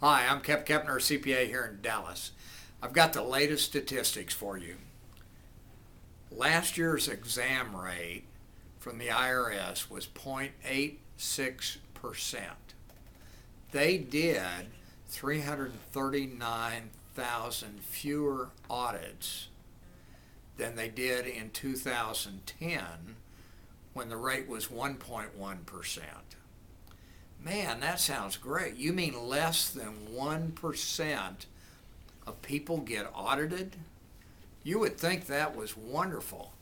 Hi, I'm Kep Kepner CPA here in Dallas. I've got the latest statistics for you. Last year's exam rate from the IRS was 0.86%. They did 339,000 fewer audits than they did in 2010 when the rate was 1.1%. Man, that sounds great. You mean less than 1% of people get audited? You would think that was wonderful.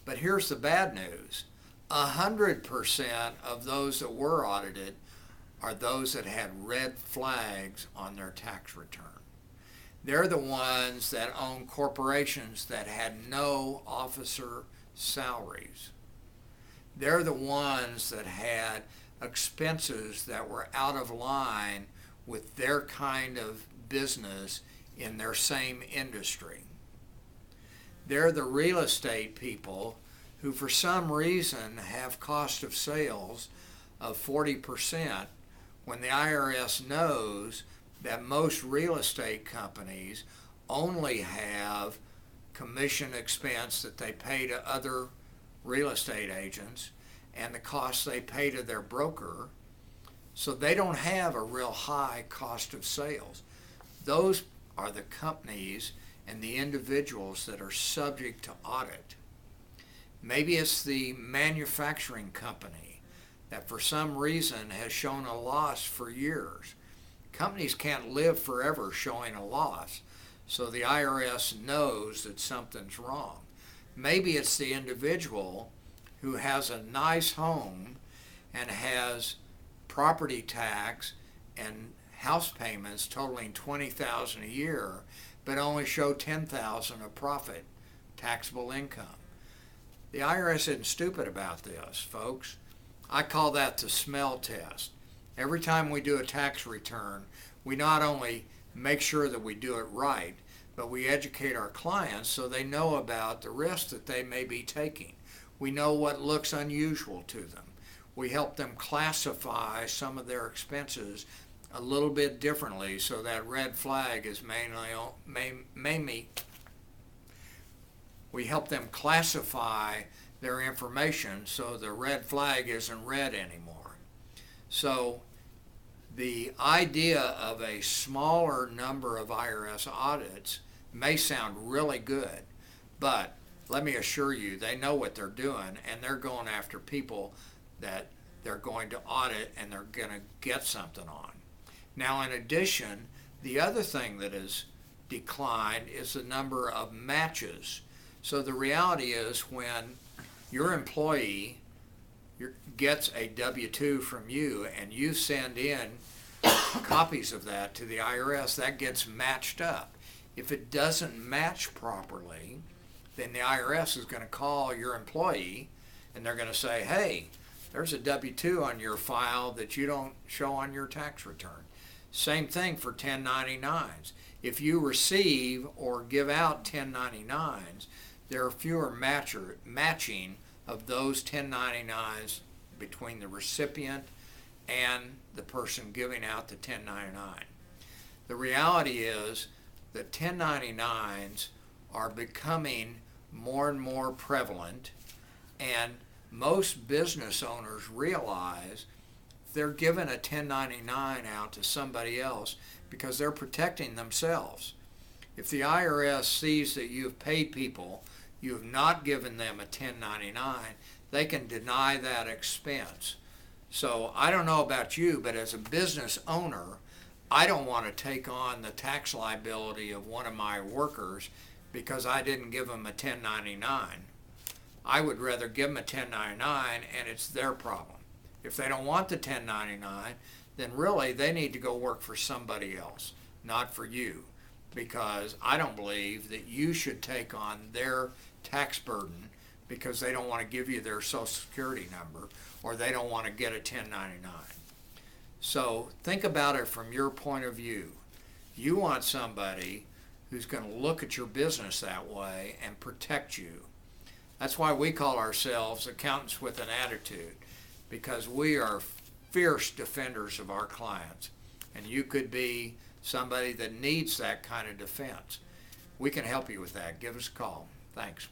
But here's the bad news. 100% of those that were audited are those that had red flags on their tax return. They're the ones that own corporations that had no officer salaries. They're the ones that had expenses that were out of line with their kind of business in their same industry. They're the real estate people who for some reason have cost of sales of 40% when the IRS knows that most real estate companies only have commission expense that they pay to other real estate agents and the costs they pay to their broker, so they don't have a real high cost of sales. Those are the companies and the individuals that are subject to audit. Maybe it's the manufacturing company that for some reason has shown a loss for years. Companies can't live forever showing a loss, so the IRS knows that something's wrong. Maybe it's the individual who has a nice home and has property tax and house payments totaling $20,000 a year, but only show $10,000 of profit, taxable income. The IRS isn't stupid about this, folks. I call that the smell test. Every time we do a tax return, we not only make sure that we do it right, but we educate our clients so they know about the risk that they may be taking. We know what looks unusual to them. We help them classify some of their expenses a little bit differently so that red flag is mainly we help them classify their information so the red flag isn't red anymore. So the idea of a smaller number of IRS audits may sound really good, but let me assure you, they know what they're doing, and they're going after people that they're going to audit and they're going to get something on. Now, in addition, the other thing that has declined is the number of matches. So the reality is when your employee gets a W-2 from you and you send in copies of that to the IRS, that gets matched up. If it doesn't match properly, then the IRS is going to call your employee and they're going to say, hey, there's a W-2 on your file that you don't show on your tax return. Same thing for 1099s. If you receive or give out 1099s, there are fewer matching of those 1099s between the recipient and the person giving out the 1099. The reality is that 1099s are becoming more and more prevalent, and most business owners realize they're giving a 1099 out to somebody else because they're protecting themselves. If the IRS sees that you've paid people, you have not given them a 1099, they can deny that expense. So I don't know about you, but as a business owner, I don't want to take on the tax liability of one of my workers because I didn't give them a 1099. I would rather give them a 1099 and it's their problem. If they don't want the 1099, then really they need to go work for somebody else, not for you, because I don't believe that you should take on their tax burden because they don't want to give you their Social Security number or they don't want to get a 1099. So think about it from your point of view. You want somebody who's going to look at your business that way and protect you. That's why we call ourselves accountants with an attitude, because we are fierce defenders of our clients. And you could be somebody that needs that kind of defense. We can help you with that. Give us a call. Thanks.